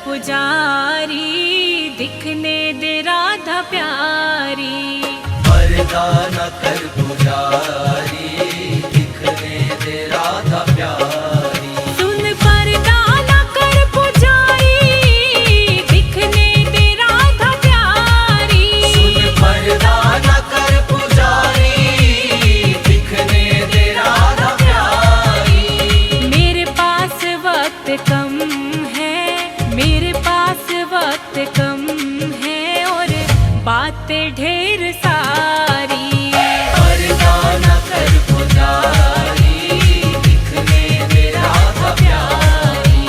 पुजारी, दिखने दे राधा प्यारी। पर्दा न कर पुजारी, दिखने दे राधा प्यारी। सुन पर्दा न कर पुजारी, दिखने दे राधा प्यारी। सुन पर्दा न कर पुजारी, दिखने दे राधा प्यारी। मेरे पास वक्त कम है, मेरे पास वक्त कम है, और बातें ढेर सारी। पर्दा न कर पुजारी, दिखने दे राधा प्यारी।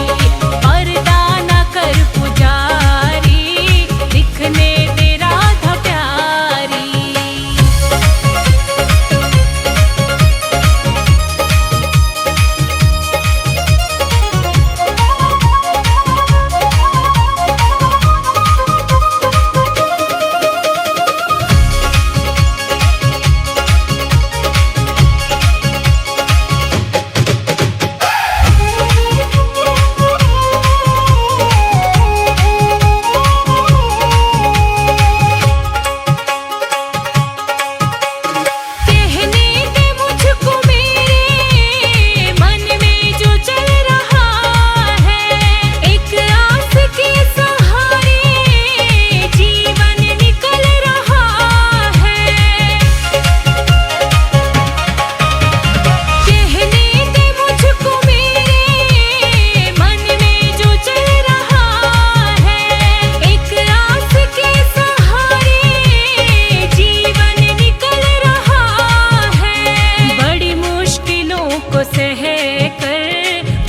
पर्दा न कर पुजारी, दिखने दे राधा प्यारी।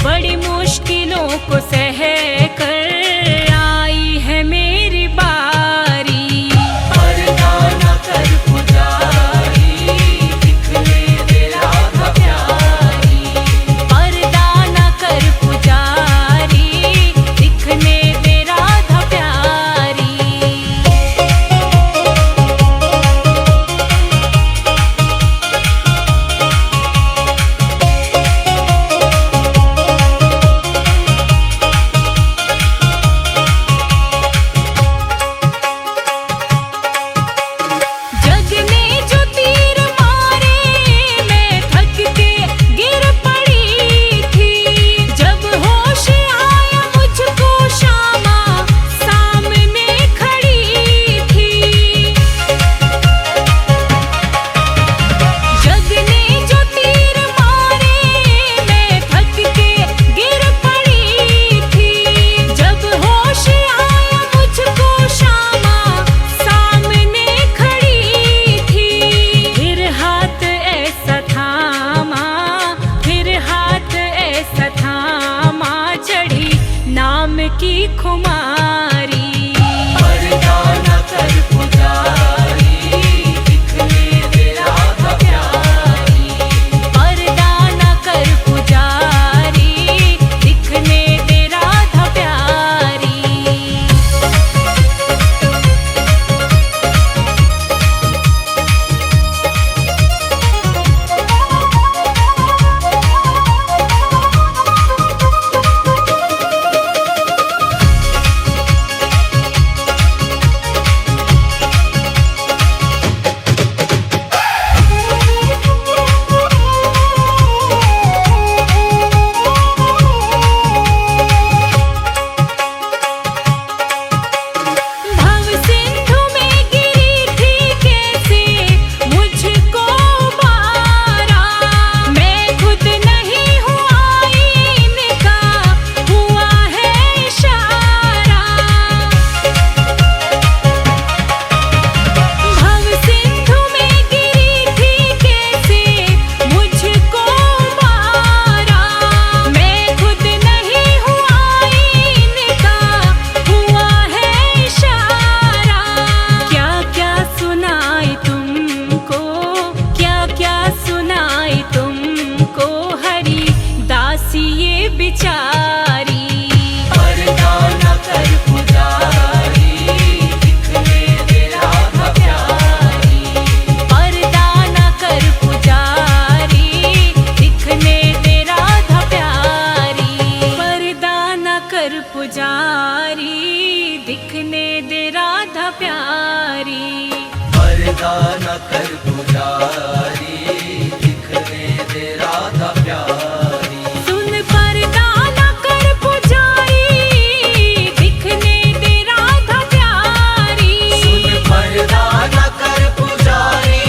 बड़ी मुश्किलों को सह कर आई है मेरी बारी। पर्दा न कर पुजारी, दिखने दे राधा प्यारी। पर्दा न कर पुजारी, दिखने दे राधा प्यारी। जग ने जो तीर मारे, मैं थक के गिर पड़ी थी। जब होश आया मुझको, शामा सामने खड़ी थी। जग ने जो तीर मारे, मैं थक के गिर पड़ी थी। जब होश आया मुझको, शामा सामने खड़ी थी। फिर हाथ ऐसा थामा, फिर हाथ ऐसा थामा, चढ़ी नाम की खुमारी। पर्दा न कर पुजारी, दिखने दे राधा प्यारी। पर्दा न कर पुजारी, दिखने दे राधा प्यारी। पर्दा न कर पुजारी, दिखने दे राधा प्यारी। सुन पर्दा न कर पुजारी, दिखने दे राधा प्यारी। सुन पर्दा न कर पुजारी,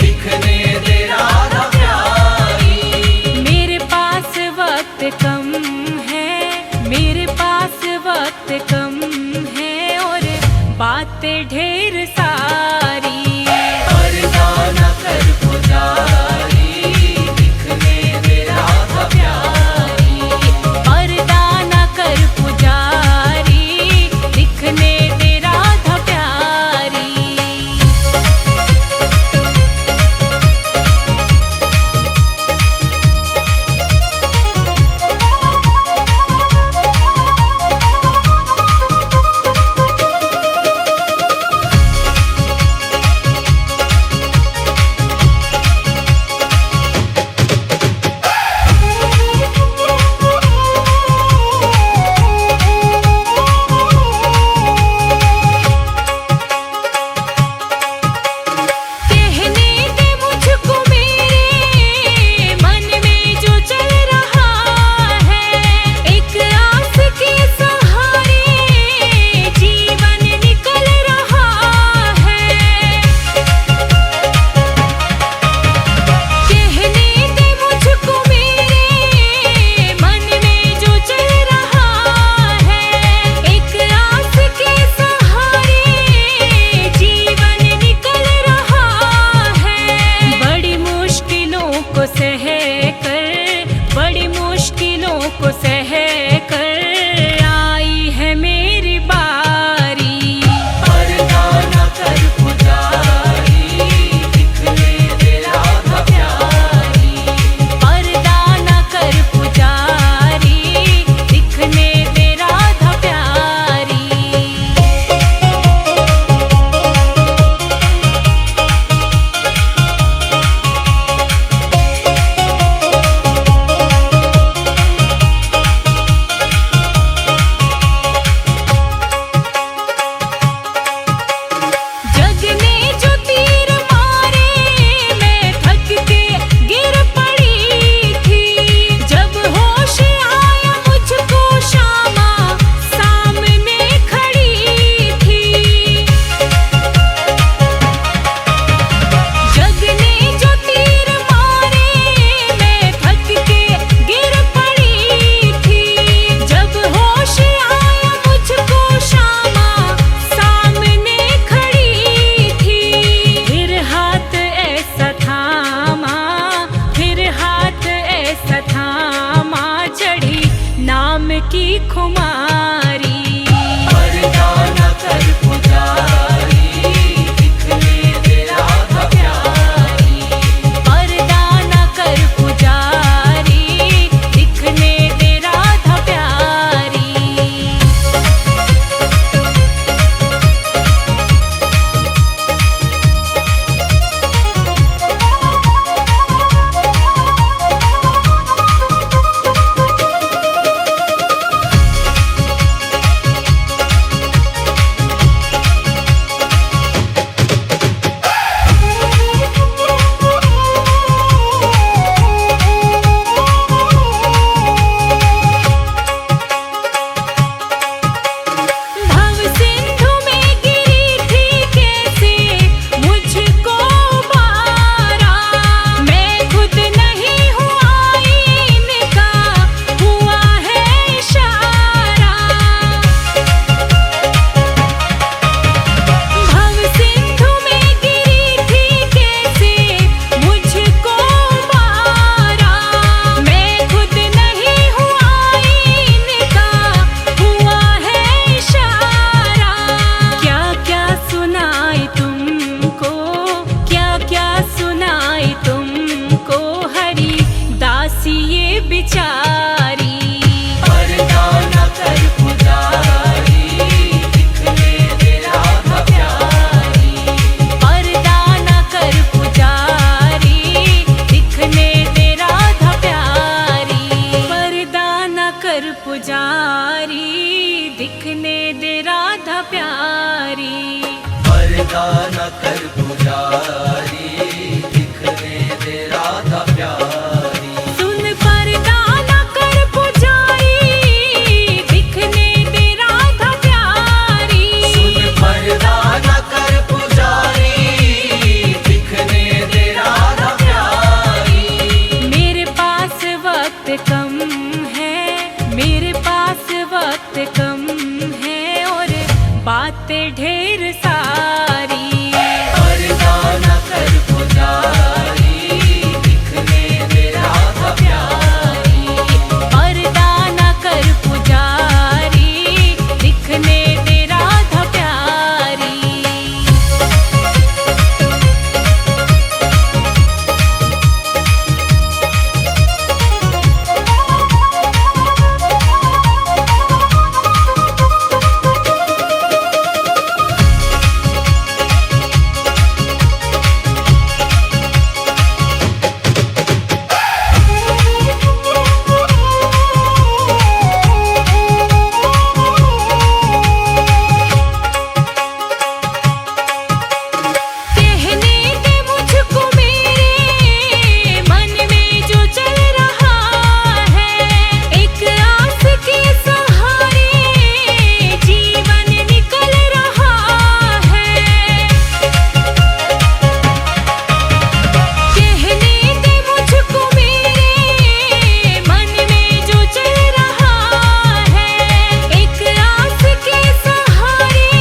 दिखने दे राधा प्यारी। मेरे पास वक्त कम है, मेरे पास वक्त कम है, और बातें ढेर सारी। पर्दा न कर पुजारी, दिखने दे राधा प्यारी। पर्दा न कर पुजारी, दिखने दे राधा प्यारी। कहने दे मुझको मेरे मन में जो चल रहा है, एक आस के सहारे जीवन निकल रहा है। कहने दे मुझको मेरे मन में जो चल रहा है, एक आस के सहारे जीवन निकल रहा है। बड़ी मुश्किलों को सह कर, बड़ी मुश्किलों को सह कर आई है मेरी बारी। पर्दा न कर पुजारी, दिखने दे राधा प्यारी। पर्दा न कर पुजारी, दिखने दे राधा प्यारी। जग ने जो तीर मारे, मैं थक के गिर पड़ी थी। जब होश आया मुझको श्यामा सामने खड़ी थी। जग ने जो तीर मारे, मैं थक के गिर पड़ी थी। जब होश आया मुझको श्यामा सामने खड़ी थी। फिर हाथ ऐसा थामा, फिर हाथ ऐसा थामा, चढ़ी नाम की खुमारी। पर्दा न कर पुजारी, दिखने दे राधा प्यारी। पर्दा न कर पुजारी, दिखने दे राधा प्यारी। भव सिंधु में गिरी थी कैसे मुझको बारा। मैं खुद नहीं हूँ आईन का, हुआ है इशारा। भव सिंधु में गिरी थी कैसे मुझको बारा। मैं खुद नहीं हूँ आईन का, हुआ है इशारा। क्या क्या सुनाई तुमको, क्या क्या सुनाई तुमको, हरि दासी ये बिचारी। पर्दा न कर पुजारी, दिखने दे राधा प्यारी। पर्दा न कर पुजारी, दिखने दे राधा प्यारी। पर्दा न कर पुजारी, दिखने दे राधा प्यारी। पर्दा पर्दा न कर पुजारी, दिखने दे राधा प्यारी। सुन पर्दा न कर पुजारी, दिखने दे राधा प्यारी। सुन पर्दा न कर पुजारी, दिखने दे राधा प्यारी। मेरे पास वक्त कम है, मेरे पास वक्त कम है, और बातें ढेर सारी। पर्दा न कर पुजारी, दिखने दे राधा प्यारी। पर्दा न कर पुजारी, दिखने दे राधा प्यारी। कहने दे मुझको मेरे मन में जो चल रहा है, एक आस के सहारे जीवन निकल रहा है। कहने दे मुझको मेरे मन में जो चल रहा है, एक आस के सहारे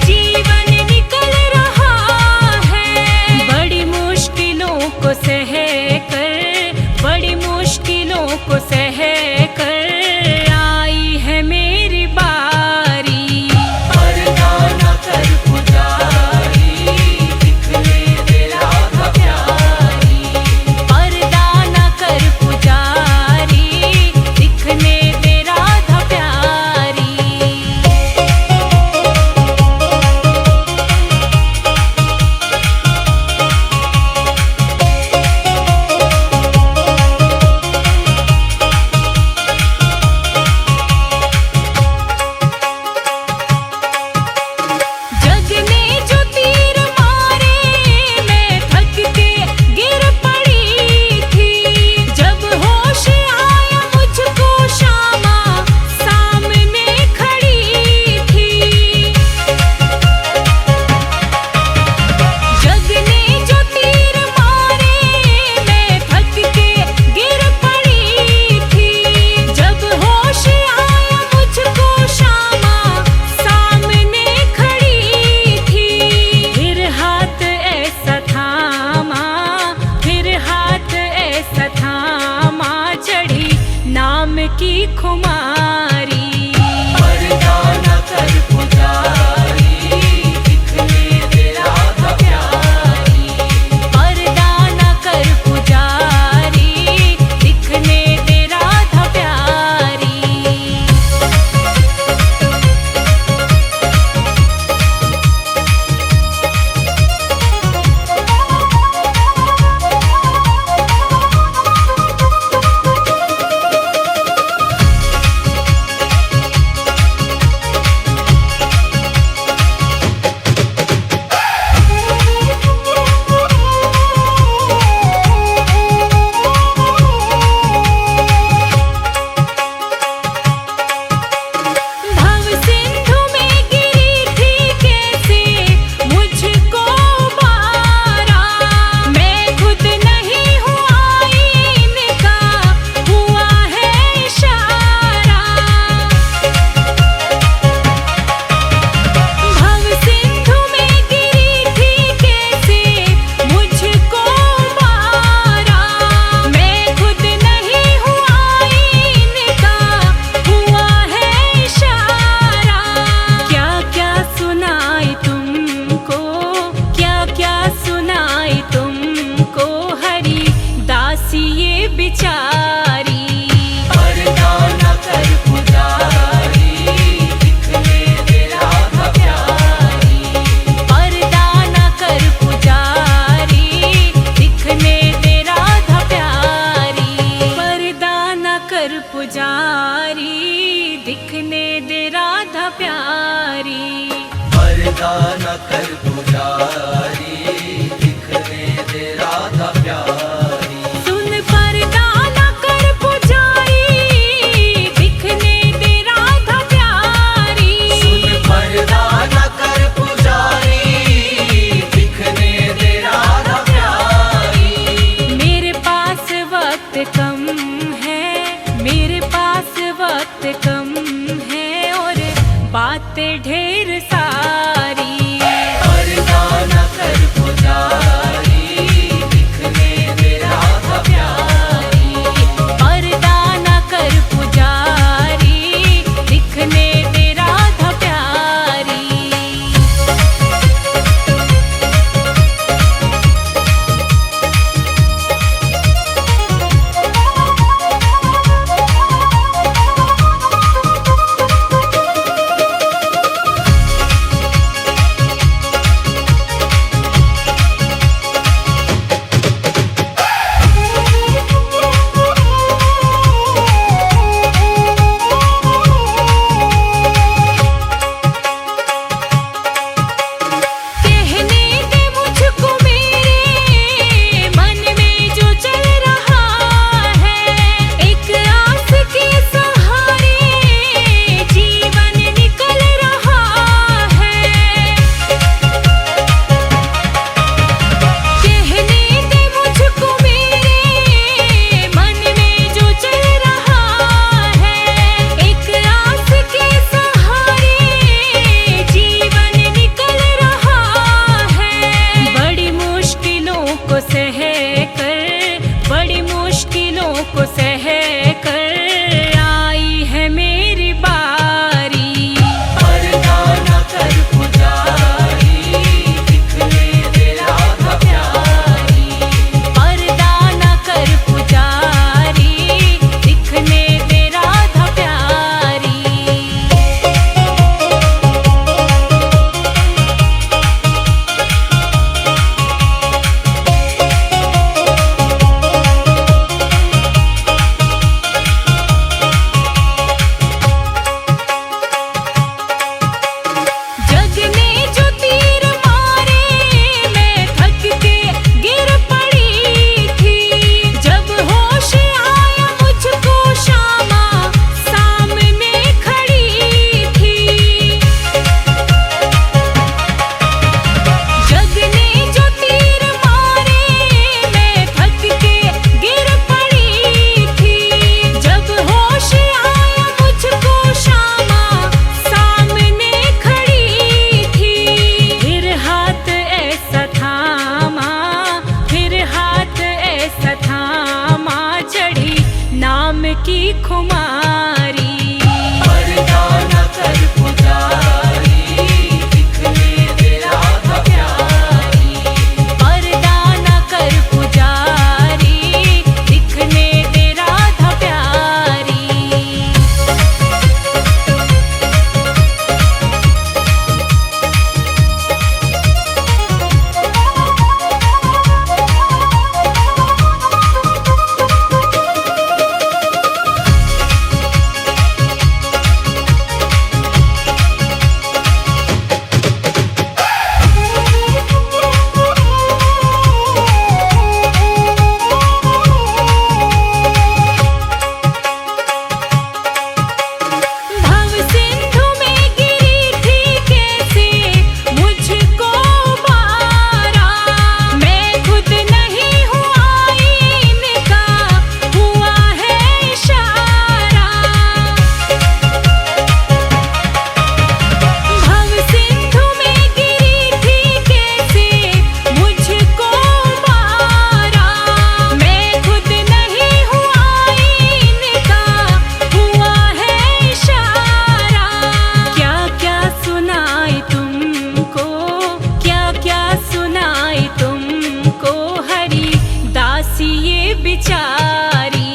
जीवन निकल रहा है। बड़ी मुश्किलों को सह कर, बड़ी मुश्किलों को सह कर आई है मेरी बारी। पर्दा न कर पुजारी, दिखने दे राधा प्यारी। पर्दा न कर पुजारी, दिखने दे राधा प्यारी। जग ने जो तीर मारे, मैं थक के गिर पड़ी थी। जब होश आया मुझको, शामा सामने खड़ी थी। जग ने जो तीर मारे, मैं थक के गिर पड़ी थी। जब होश आया मुझको, शामा सामने खड़ी थी। फिर हाथ ऐसा थामा, फिर हाथ ऐसा थामा, चढ़ी नाम की खुमारी। पर्दा न कर पुजारी, दिखने दे राधा प्यारी। पर्दा न कर पुजारी, दिखने दे राधा प्यारी। भव सिंधु में गिरी थी कैसे मुझको बारा। मैं खुद नहीं हूँ आईन का, हुआ है इशारा। भव सिंधु में गिरी थी कैसे मुझको बारा। मैं खुद नहीं हूँ आईन का, हुआ है इशारा। क्या क्या सुनाई तुमको, क्या क्या सुनाई तुमको, हरि दासी ये बिचारी। पर्दा न कर पुजारी, दिखने दे राधा प्यारी। पर्दा न कर पुजारी, दिखने दे राधा प्यारी। पर्दा न कर पुजारी, दिखने दे राधा प्यारी। पर्दा पर्दा न कर पुजारी, दिखने दे राधा प्यारी। सुन पर्दा न कर पुजारी, दिखने दे राधा प्यारी। सुन पर्दा न कर पुजारी, दिखने दे राधा प्यारी। मेरे पास वक्त कम है, मेरे पास वक्त कम है, और बातें ढेर सारी। पर्दा न कर पुजारी, दिखने दे राधा प्यारी। पर्दा न कर पुजारी, दिखने दे राधा प्यारी। बड़ी मुश्किलों को सह कर आई है मेरी बारी। पर्दा न कर पुजारी, दिखने दे राधा प्यारी। पर्दा न कर पुजारी, दिखने दे राधा प्यारी। जग ने जो तीर मारे, मैं थक के गिर पड़ी थी। जब होश आया मुझको, शामा सामने खड़ी थी। जग ने जो तीर मारे, मैं थक के गिर पड़ी थी। जब होश आया मुझको, शामा सामने खड़ी थी। फिर हाथ ऐसा थामा, फिर हाथ ऐसा थामा, चढ़ी नाम की खुमारी। पर्दा न कर पुजारी, दिखने दे राधा प्यारी। पर्दा न कर पुजारी, दिखने दे राधा प्यारी। भव सिंधु में गिरी थी कैसे मुझको बारा। मैं खुद नहीं हूँ आईन का, हुआ है इशारा। भव सिंधु में गिरी थी कैसे मुझको बारा। मैं खुद नहीं हूँ आईन का, हुआ है इशारा। क्या क्या सुनाई तुमको, क्या क्या सुनाई तुमको, हरि दासी ये बिचारी।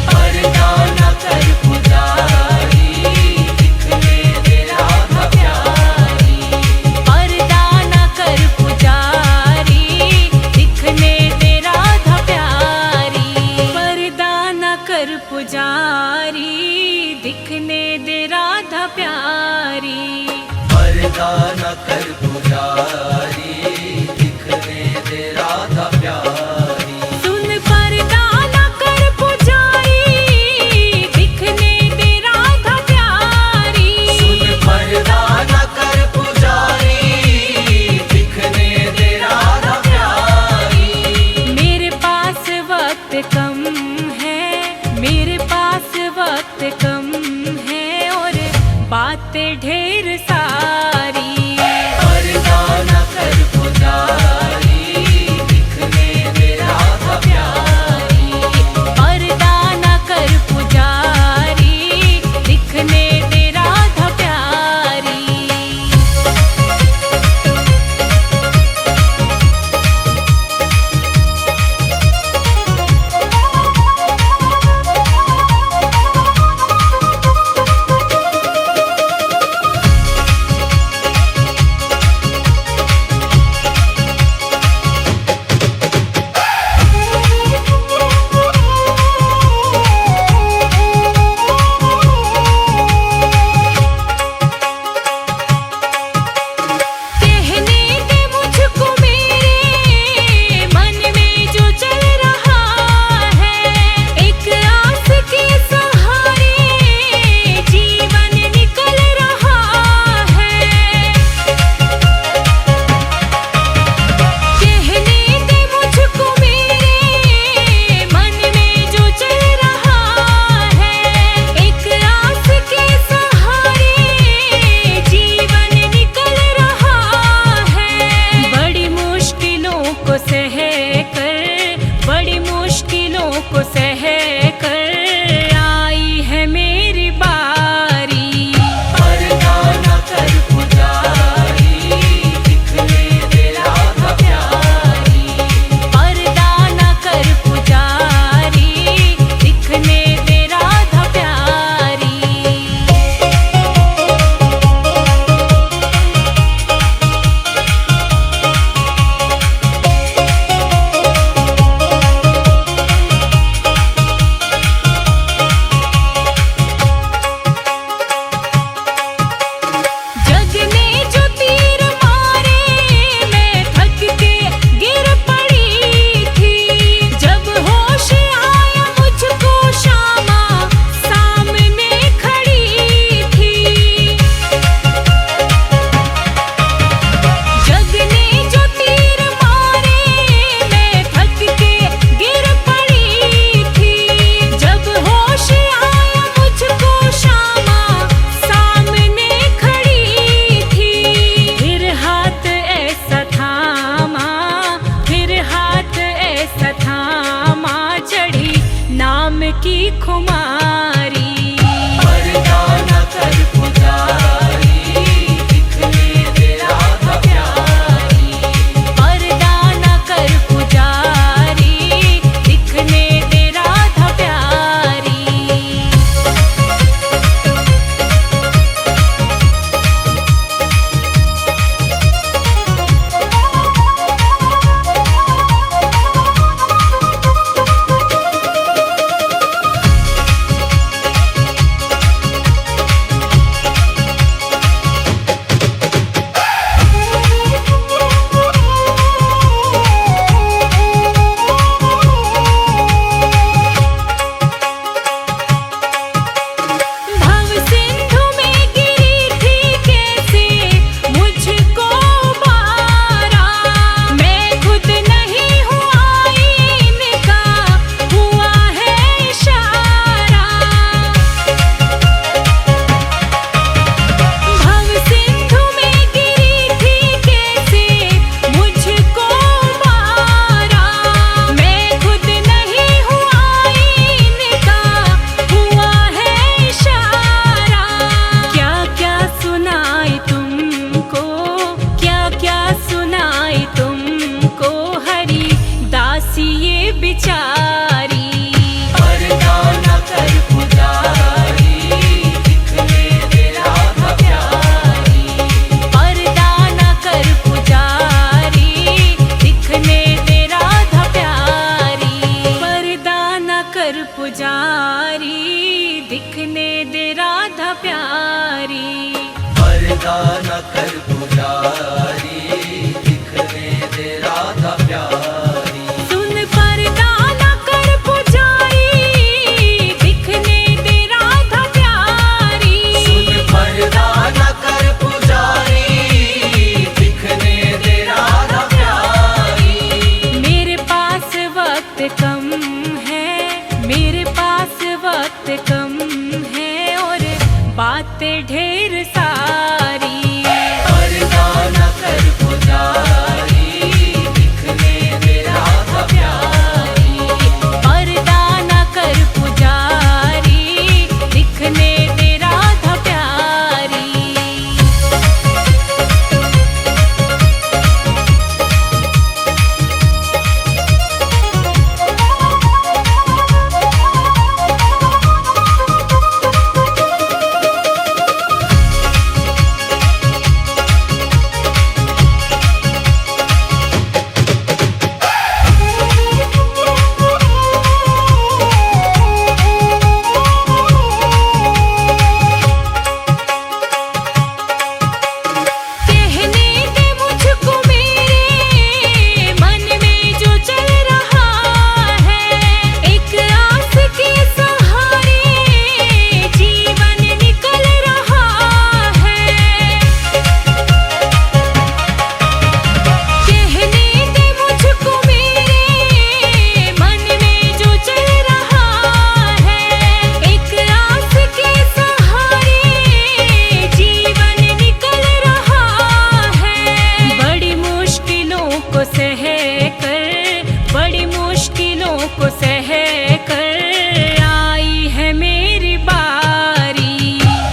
पर्दा न कर पुजारी, दिखने दे राधा प्यारी। पर्दा न कर पुजारी, दिखने दे राधा प्यारी। पर्दा न कर पुजारी, दिखने दे राधा प्यारी। पर्दा न कर पुजारी, दिखने दे राधा प्यारी। सुन पर्दा न कर पुजारी, दिखने दे राधा प्यारी। सुन पर्दा न कर पुजारी, दिखने दे राधा प्यारी। मेरे पास वक्त कम है, मेरे पास वक्त कम है, और बातें ढेर सारी। पर्दा न कर पुजारी, दिखने दे राधा प्यारी। पर्दा न कर पुजारी, दिखने दे राधा प्यारी। कहने दे मुझको मेरे मन में जो चल रहा है, एक आस के सहारे जीवन निकल रहा है। कहने दे मुझको मेरे मन में जो चल रहा है, एक आस के सहारे जीवन निकल रहा है। बड़ी मुश्किलों को सह कर, बड़ी मुश्किलों को सह कर आई है मेरी बारी। पर्दा न कर पुजारी, दिखने दे राधा प्यारी। पर्दा न कर पुजारी, दिखने दे राधा प्यारी। जग ने जो तीर मारे, मैं थक के गिर पड़ी थी। जब होश आया मुझको श्यामा सामने खड़ी थी। जग ने जो तीर मारे, मैं थक के गिर पड़ी थी। जब होश आया मुझको श्यामा सामने खड़ी थी। फिर हाथ ऐसा थामा, फिर हाथ ऐसा थामा, चढ़ी नाम की खुमारी। पर्दा न कर पुजारी, दिखने दे राधा प्यारी। पर्दा न कर पुजारी, दिखने दे राधा प्यारी। भव सिंधु में गिरी थी कैसे मुझको बारा। मैं खुद नहीं हूँ आईन का, हुआ है इशारा। भव सिंधु में गिरी थी कैसे मुझको बारा। मैं खुद नहीं हूँ आईन का, हुआ है इशारा। क्या क्या सुनाई तुमको, क्या क्या सुनाई तुमको, हरि दासी ये बिचारी। पर्दा न कर पुजारी, दिखने दे राधा प्यारी। पर्दा न कर पुजारी, दिखने दे राधा प्यारी। पर्दा न कर पुजारी, दिखने दे राधा प्यारी। पर्दा न कर पुजारी, प्यारी। सुन पर्दा न कर पुजारी, दिखने दे राधा प्यारी। सुन पर्दा न कर पुजारी, दिखने दे राधा प्यारी। मेरे पास वक्त कम है, मेरे पास वक्त कम है, और बातें ढेर सारी। पर्दा न कर पुजारी, दिखने दे राधा प्यारी। पर्दा न कर पुजारी, दिखने दे राधा प्यारी। कहने दे मुझको मेरे मन में जो चल रहा है, एक आस के सहारे जीवन निकल रहा है। कहने दे मुझको मेरे मन में जो चल रहा है, एक आस के सहारे जीवन निकल रहा है। बड़ी मुश्किलों को सह कर, बड़ी मुश्किलों को सह कर आई है मेरी बारी।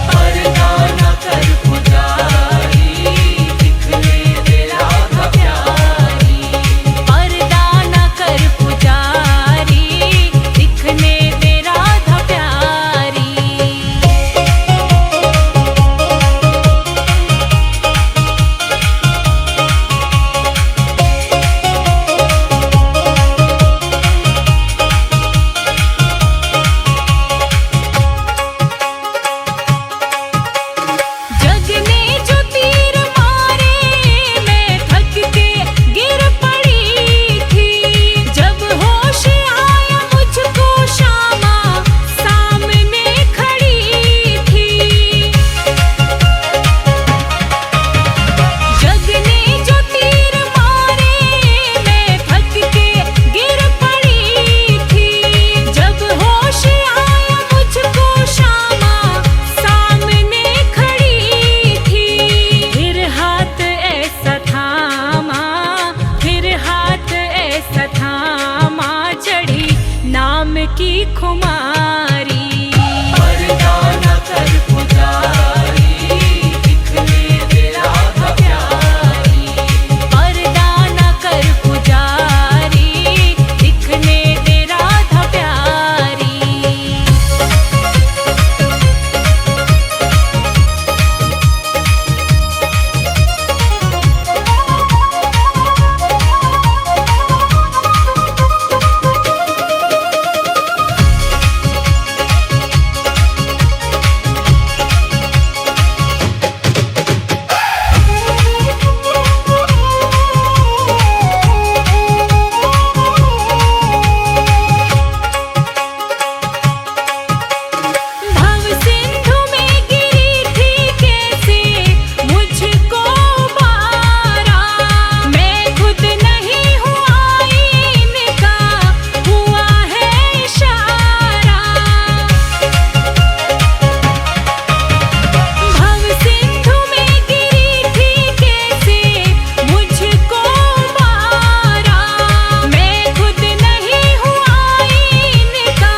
पर्दा न कर पुजारी, दिखने दे राधा प्यारी। पर्दा न कर पुजारी, दिखने दे राधा प्यारी। जग ने जो तीर मारे, मैं थक के गिर पड़ी थी। जब होश आया मुझको श्यामा सामने खड़ी थी। जग ने जो तीर मारे, मैं थक के गिर पड़ी थी। जब होश आया मुझको श्यामा सामने खड़ी थी। फिर हाथ ऐसा थामा, फिर हाथ ऐसा थामा, चढ़ी नाम की खुमारी। पर्दा न कर पुजारी, दिखने दे राधा प्यारी। पर्दा न कर पुजारी, दिखने दे राधा प्यारी। भव सिंधु में गिरी थी कैसे मुझको बारा। मैं खुद नहीं हूँ आईन का, हुआ है इशारा। भव सिंधु में गिरी थी कैसे मुझको बारा। मैं खुद नहीं हूँ आईन का,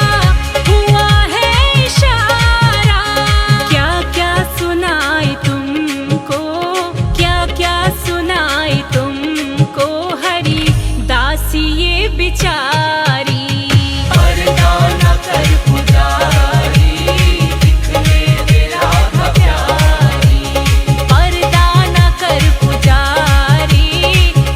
हुआ है इशारा। क्या क्या सुनाई तुमको, क्या क्या सुनाई तुमको, हरि दासी ये बिचारी। पर्दा न कर पुजारी, दिखने दे राधा प्यारी। पर्दा न कर पुजारी,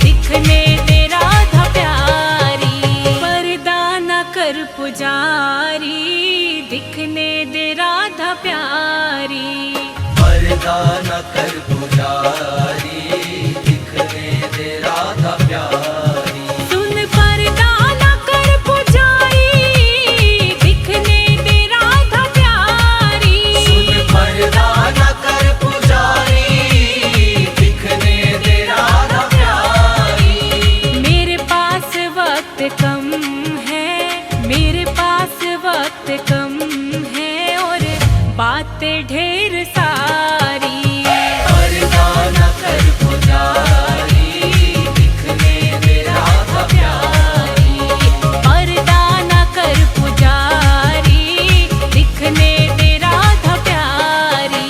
दिखने दे राधा प्यारी। पर्दा न कर पुजारी, दिखने दे राधा प्यारी। पर्दा न कर पुजारी, दिखने दे राधा प्यारी। ढेर सारी। पर्दा न कर पुजारी, दिखने दे राधा प्यारी। पर्दा न कर पुजारी, दिखने दे राधा प्यारी।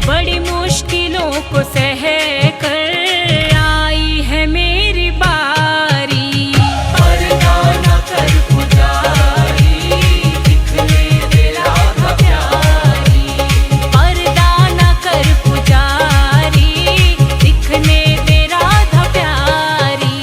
बड़ी मुश्किलों को सह कर आई है मेरी बारी। पर्दा न कर पुजारी, दिखने दे राधा प्यारी। पर्दा न कर पुजारी, दिखने दे राधा प्यारी।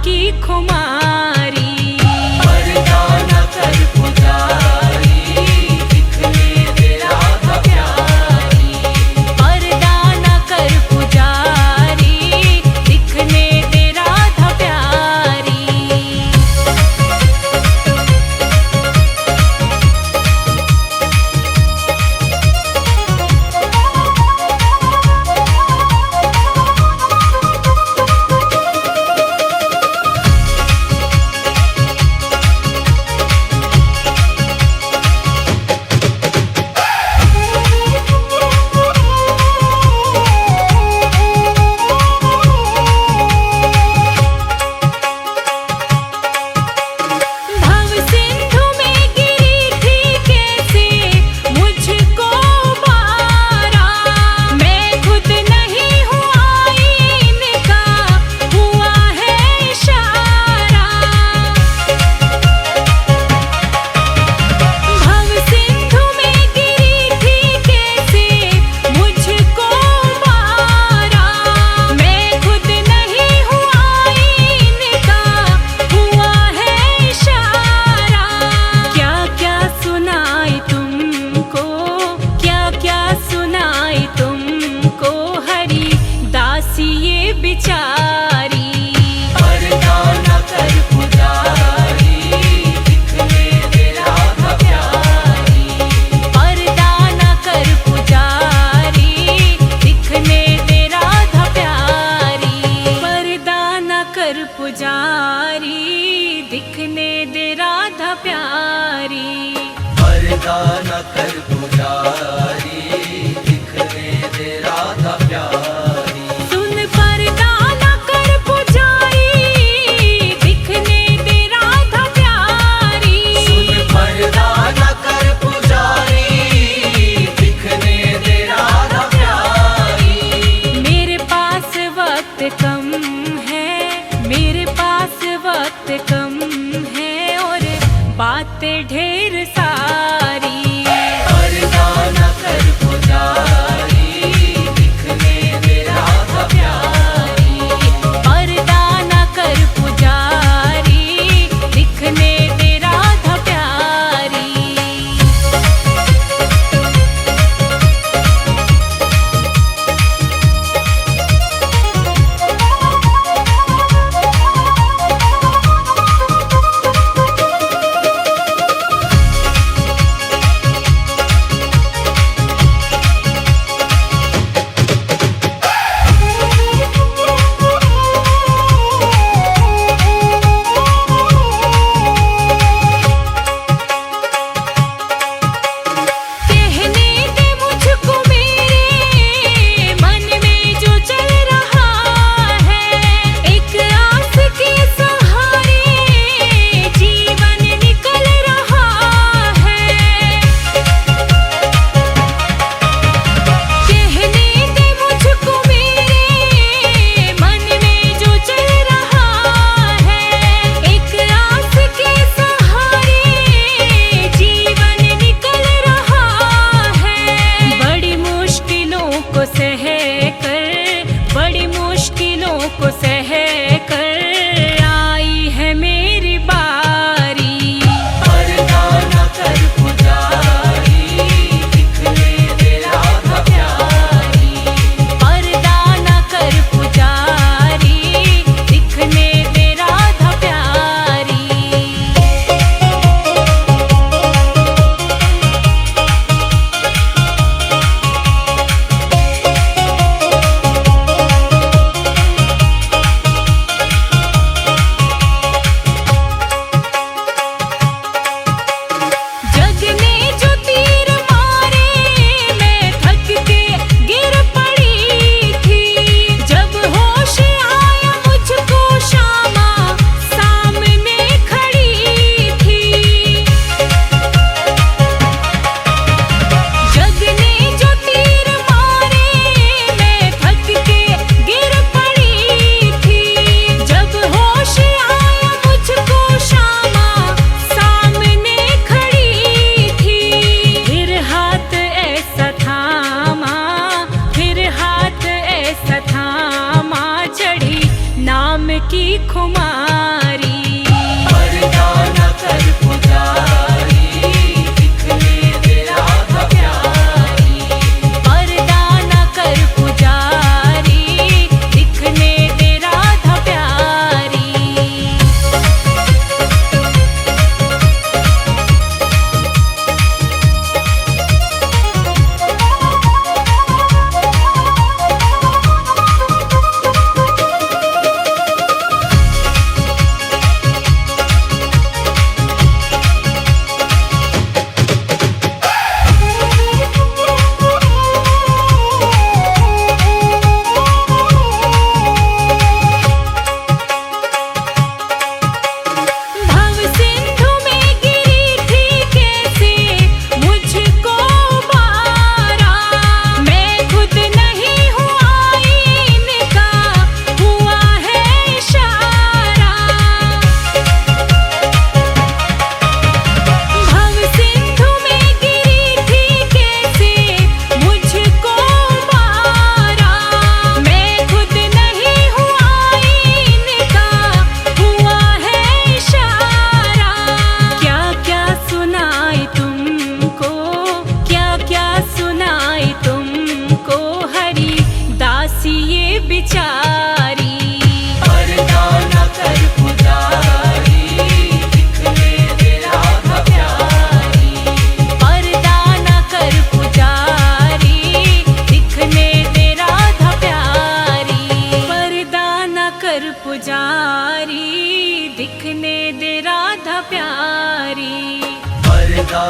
की खुमारी। पर्दा न कर पुजारी, दिखने दे राधा प्यारी। पर्दा न कर पुजारी, दिखने दे राधा प्यारी। बिचारी। पर्दा न कर पुजारी, दिखने दे राधा प्यारी। पर्दा न कर पुजारी, दिखने दे राधा प्यारी। पर्दा न कर पुजारी, दिखने दे राधा प्यारी। पर्दा न कर पुजारी, दिखने दे राधा प्यारी। सुन पर्दा न कर पुजारी, दिखने दे राधा प्यारी। सुन पर्दा न कर पुजारी, दिखने दे राधा प्यारी। मेरे पास वक्त कम है, मेरे पास वक्त कम है, और बातें ढेर सारी।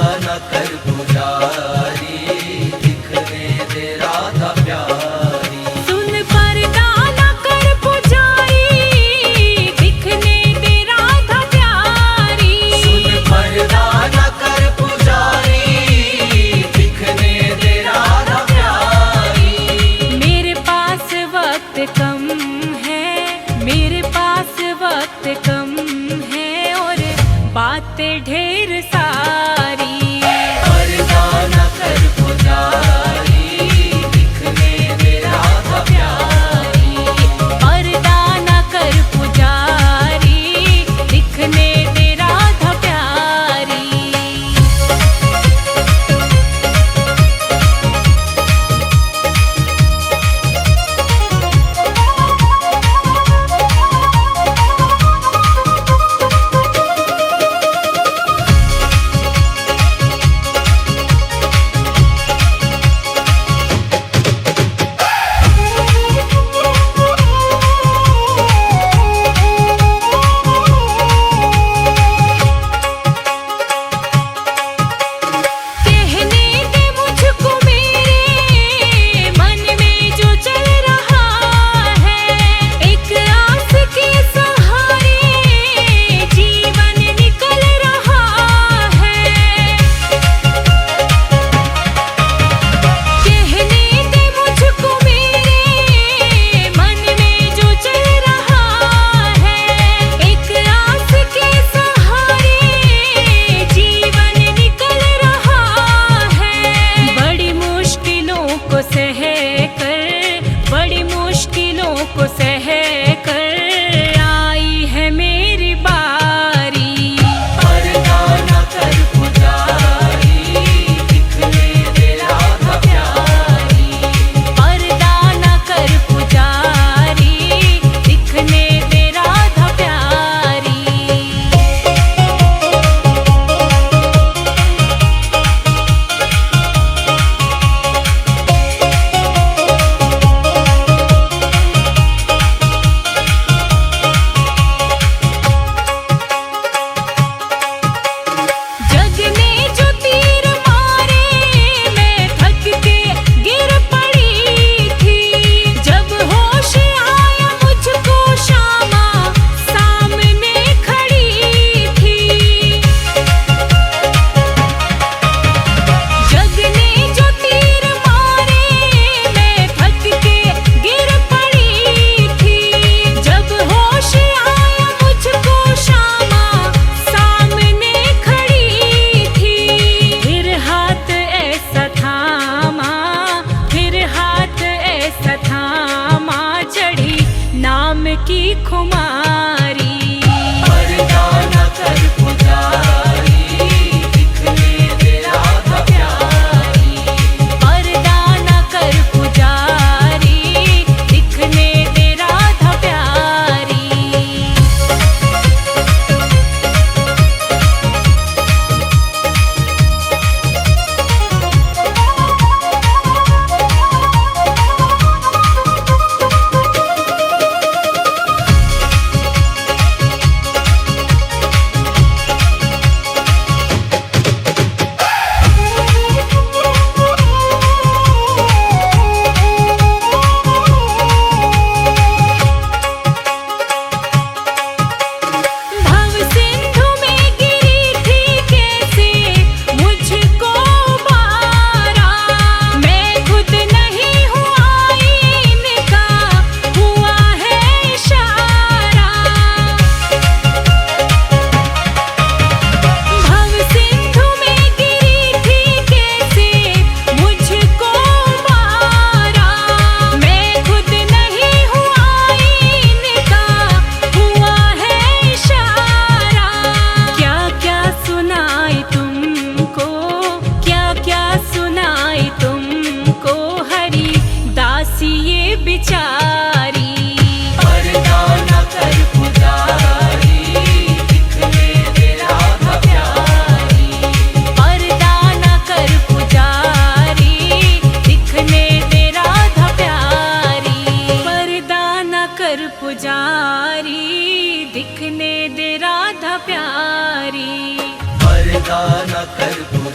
न कर पुजारी, दिखने दे राधा प्यारी। सुन पर्दा न कर पुजारी, दिखने दे राधा प्यारी। सुन पर्दा न कर पुजारी, दिखने दे राधा प्यारी। मेरे पास वक्त कम है, मेरे पास वक्त कम है, और बातें ढेर सारी। पर्दा न कर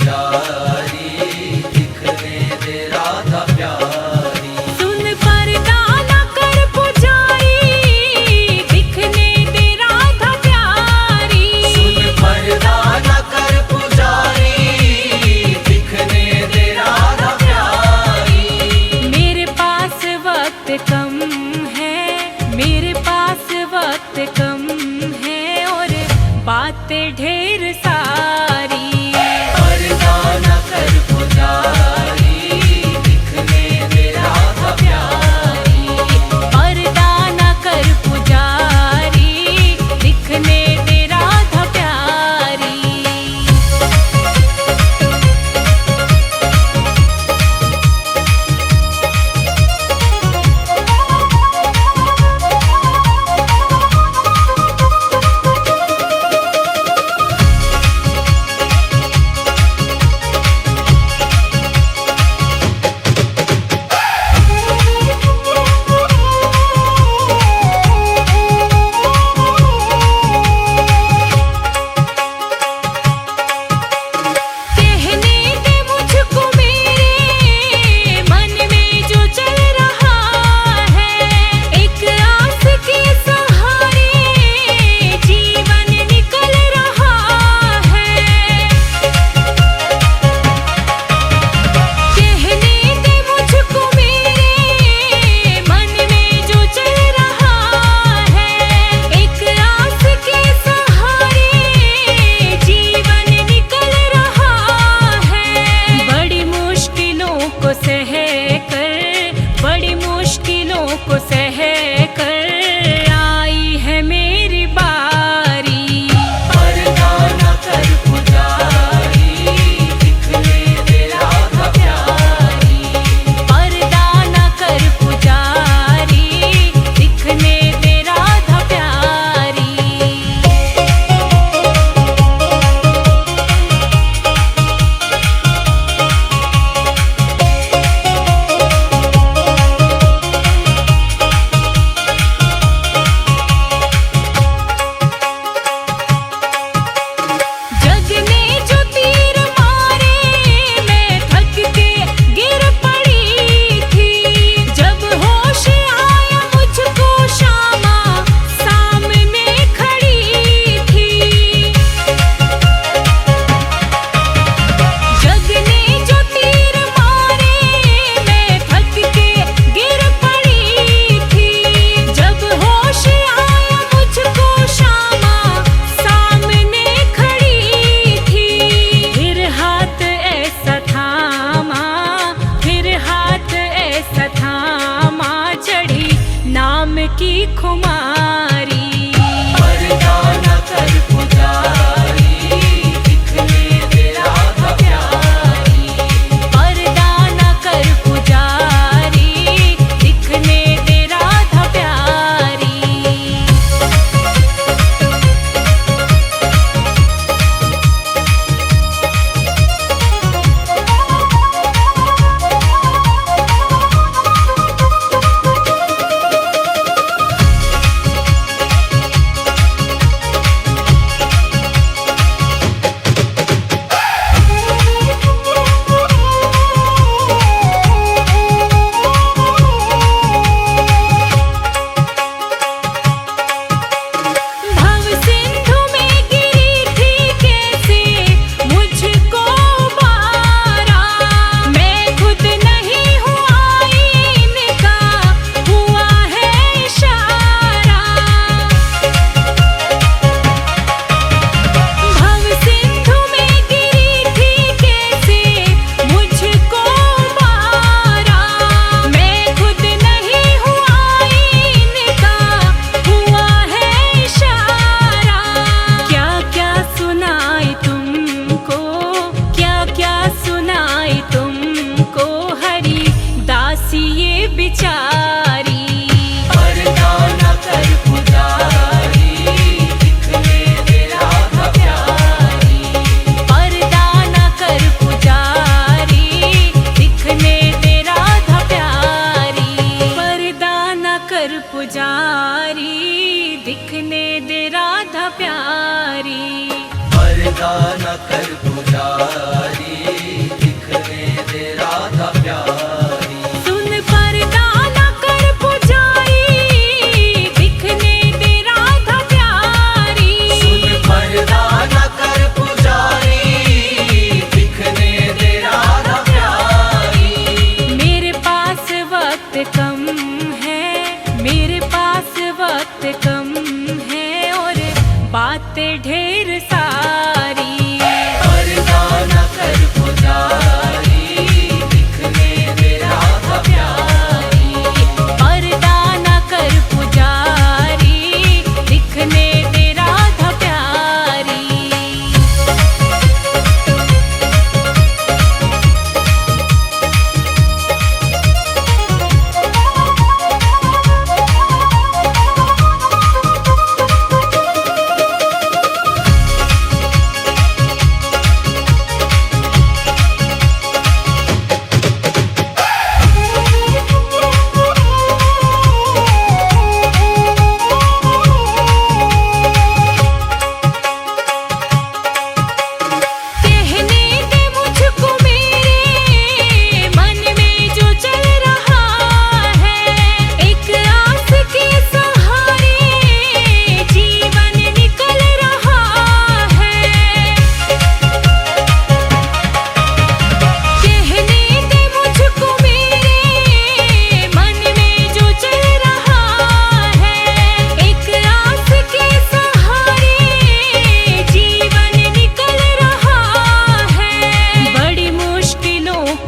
पुजारी दिखने दे राधा प्यारी। सुन पर्दा न कर पुजारी दिखने दे राधा प्यारी। सुन पर्दा न कर पुजारी दिखने दे राधा प्यारी। मेरे पास वक्त कम है, मेरे पास वक्त कम है और बातें ढेर सारी। पर्दा न कर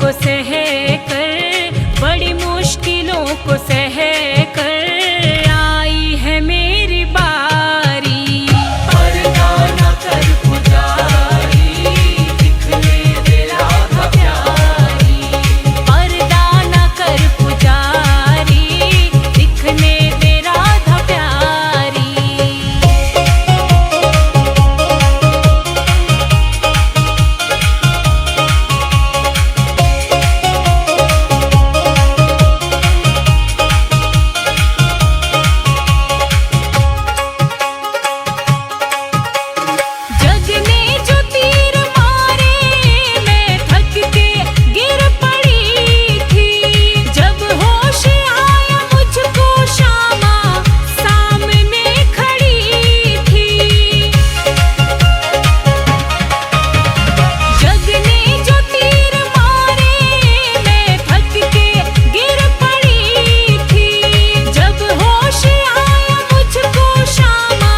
को सह कर, बड़ी मुश्किलों को सह कर आई है मेरी बारी। पर्दा न कर पुजारी, दिखने दे राधा प्यारी। पर्दा न कर पुजारी, दिखने दे राधा प्यारी। जग ने जो तीर मारे मैं थक के गिर पड़ी थी। जब होश आया मुझको शामा सामने खड़ी थी। जग ने जो तीर मारे मैं थक के गिर पड़ी थी। जब होश आया मुझको शामा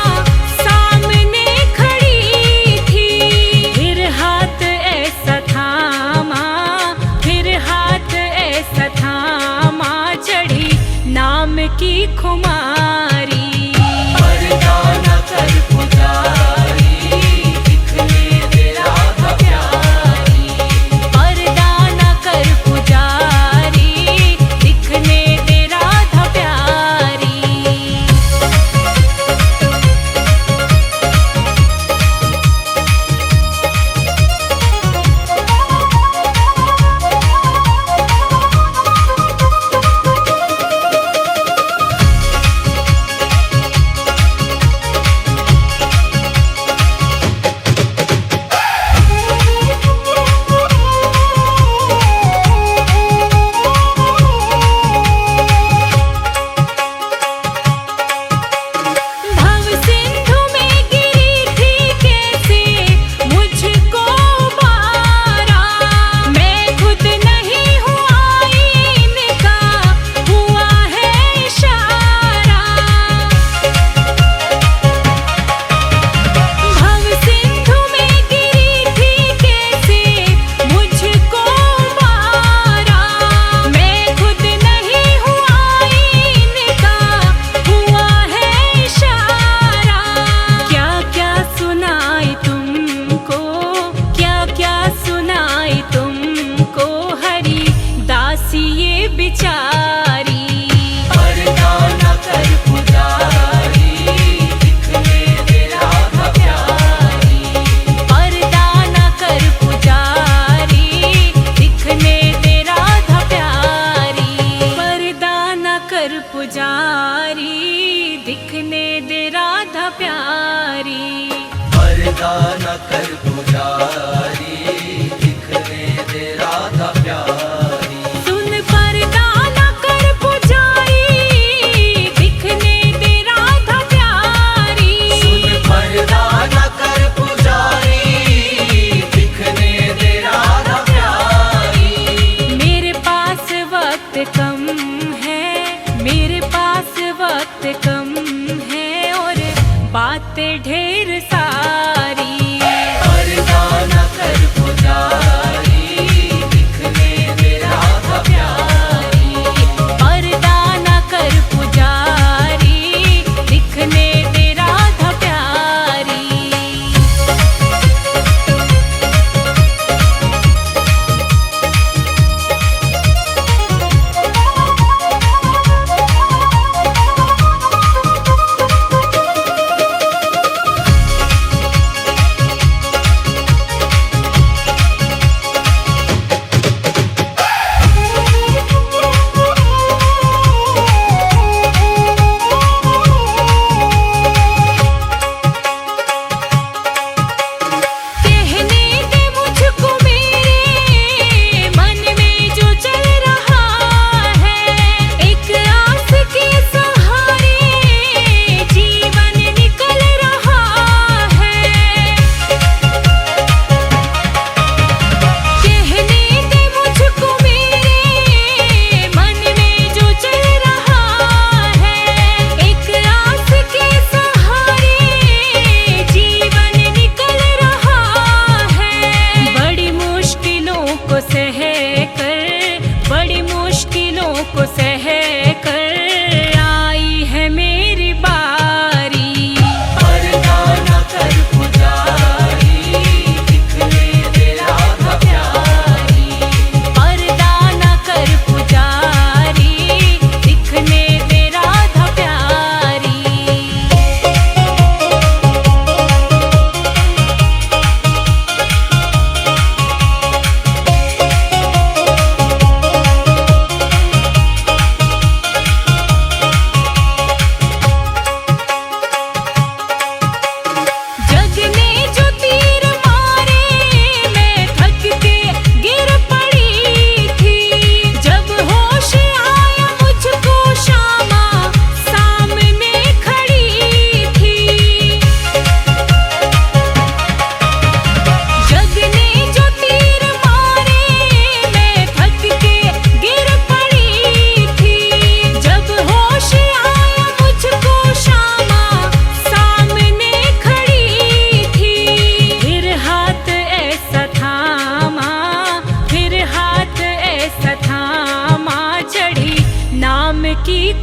सामने खड़ी थी। फिर हाथ ऐसा थामा, फिर हाथ ऐसा थामा, चढ़ी नाम की खुमारी। पर्दा न कर पुजारी, दिखने दे राधा प्यारी। पर्दा न कर पुजारी, दिखने दे राधा प्यारी। भव सिंधु में गिरी थी कैसे मुझको उबारा। मैं खुद नहीं हूँ आईन का, हुआ है इशारा। भव सिंधु में गिरी थी कैसे मुझको उबारा। मैं खुद नहीं हूँ आईन का, हुआ है इशारा। क्या क्या सुनाई तुमको, क्या क्या सुनाई तुमको, हरि दासी ये बिचारी। पर्दा न कर पुजारी, दिखने दे राधा प्यारी। पर्दा न कर पुजारी, दिखने दे राधा प्यारी। पर्दा न कर पुजारी, दिखने दे राधा प्यारी। पर्दा न कर पुजारी, दिखने दे राधा प्यारी। सुन पर्दा न कर पुजारी, दिखने दे राधा प्यारी। सुन पर्दा न कर पुजारी, दिखने दे राधा प्यारी। मेरे पास वक्त कम है, मेरे पास वक्त कम है, और बातें ढेर सारी। पर्दा न कर पुजारी, दिखने दे राधा प्यारी। पर्दा न कर पुजारी, दिखने दे राधा प्यारी।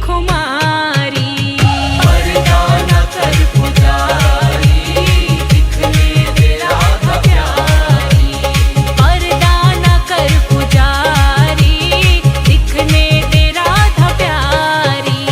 खुमारी। पर्दा न कर पुजारी, दिखने दे राधा प्यारी। पर्दा न कर पुजारी, दिखने दे राधा प्यारी।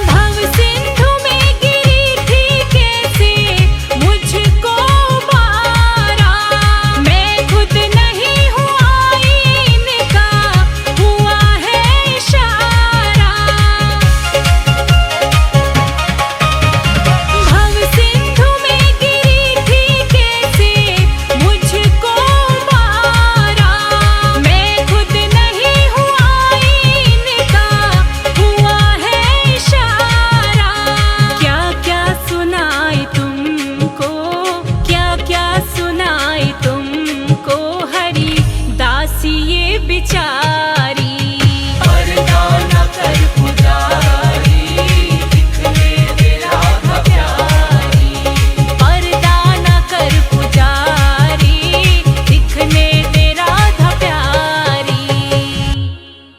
भव सिंधु में गिरी थी कैसे मुझको मारा। मैं खुद नहीं हूँ आईन का, हुआ है इशारा। भव सिंधु में गिरी थी कैसे मुझको मारा। मैं खुद नहीं हूँ आईन का, हुआ है इशारा। क्या क्या सुनाई तुमको, क्या क्या सुनाई तुमको, हरि दासी ये विचार।